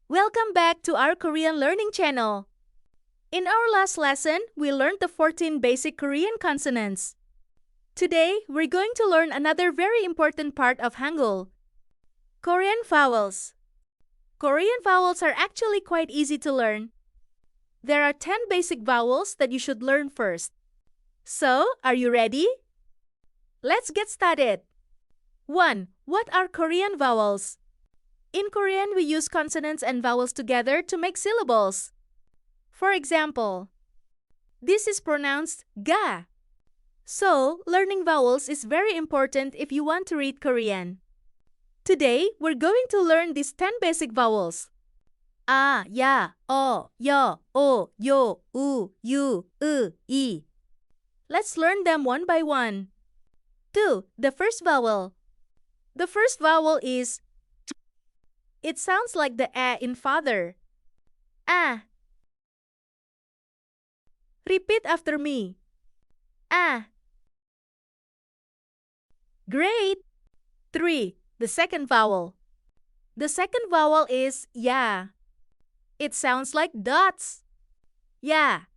Welcome back to our Korean learning channel. In our last lesson, we learned the 14 basic Korean consonants. Today, we're going to learn another very important part of Hangul, Korean vowels. Korean vowels are actually quite easy to learn. There are 10 basic vowels that you should learn first. So, are you ready? Let's get started. 1. What are Korean vowels? In Korean, we use consonants and vowels together to make syllables. For example, this is pronounced ga. So, learning vowels is very important if you want to read Korean. Today, we're going to learn these 10 basic vowels. A, ya, o, yo, o, yo, u, yu, I. Let's learn them one by one. 2. The first vowel. The first vowel is t. It sounds like the a in father. A. Repeat after me. A. Great! 3. The second vowel. The second vowel is ya. It sounds like dots. Ya.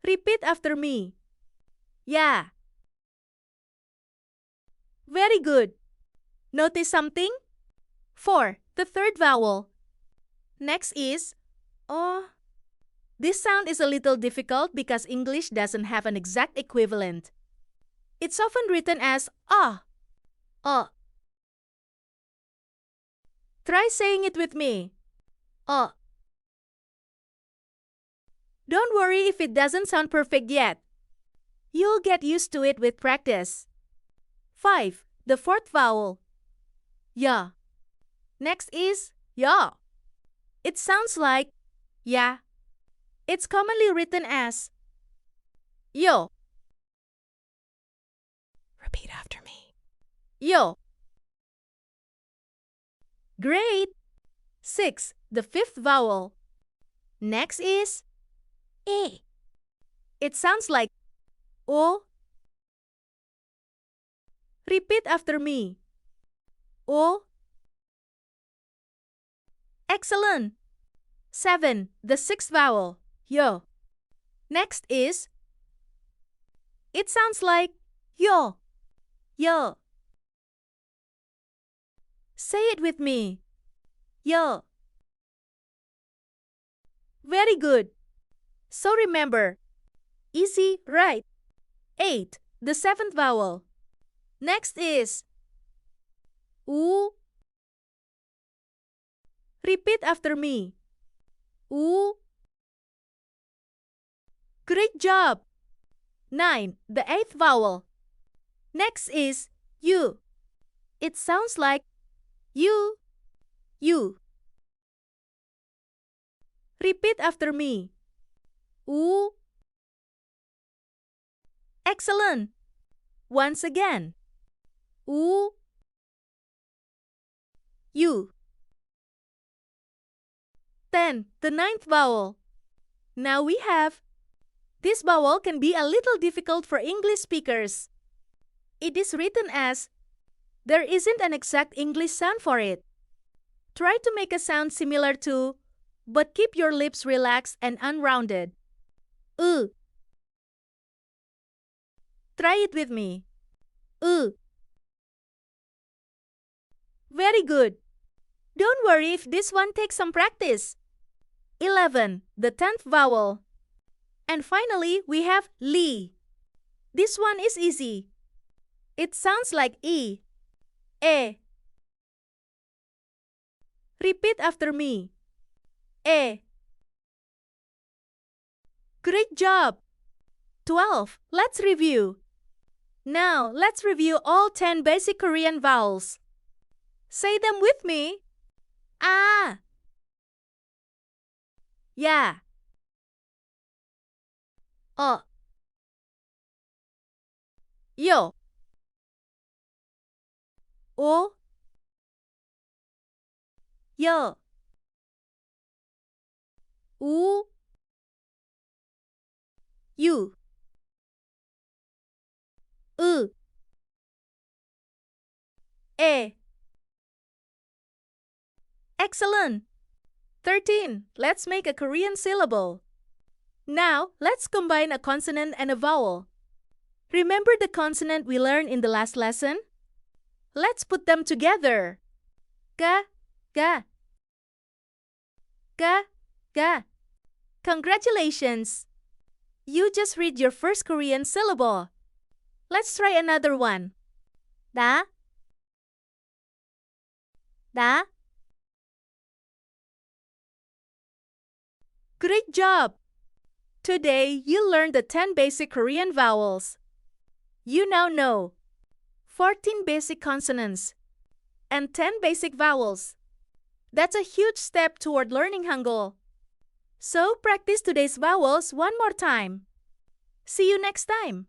Repeat after me. Ya. Very good. Notice something? 4. The third vowel. Next is o. This sound is a little difficult because English doesn't have an exact equivalent. It's often written as ah. O. Try saying it with me. O. Don't worry if it doesn't sound perfect yet. You'll get used to it with practice. 5. The fourth vowel. Ya. Next is ya. It sounds like ya. It's commonly written as yo. Repeat after me. Yo. Great! 6. The fifth vowel. Next is e. It sounds like o. Repeat after me. O. Excellent! 7. The sixth vowel. Yo. Next is it sounds like yo. Yo. Say it with me. Yo. Very good. So remember, easy, right? 8. The seventh vowel. Next is u. Repeat after me. U. Great job! 9. The eighth vowel. Next is u. It sounds like you. You. Repeat after me. U. Excellent! Once again. U. You. 10. The ninth vowel. Now we have. This vowel can be a little difficult for English speakers. It is written as. There isn't an exact English sound for it. Try to make a sound similar to, but keep your lips relaxed and unrounded. U. Try it with me. U. Very good. Don't worry if this one takes some practice. 11. The 10th vowel. And finally, we have li. This one is easy. It sounds like e. E. Repeat after me. E. Great job! 12. Let's review. Now, let's review all 10 basic Korean vowels. Say them with me. A. Ya. O. Yo. O. Yo. U. You. E. Excellent! 13. Let's make a Korean syllable. Now, let's combine a consonant and a vowel. Remember the consonant we learned in the last lesson? Let's put them together. Ga, ga. Ga, ga. Congratulations! You just read your first Korean syllable. Let's try another one. Da, da. Great job! Today, you learned the 10 basic Korean vowels. You now know 14 basic consonants and 10 basic vowels. That's a huge step toward learning Hangul. So, practice today's vowels one more time. See you next time.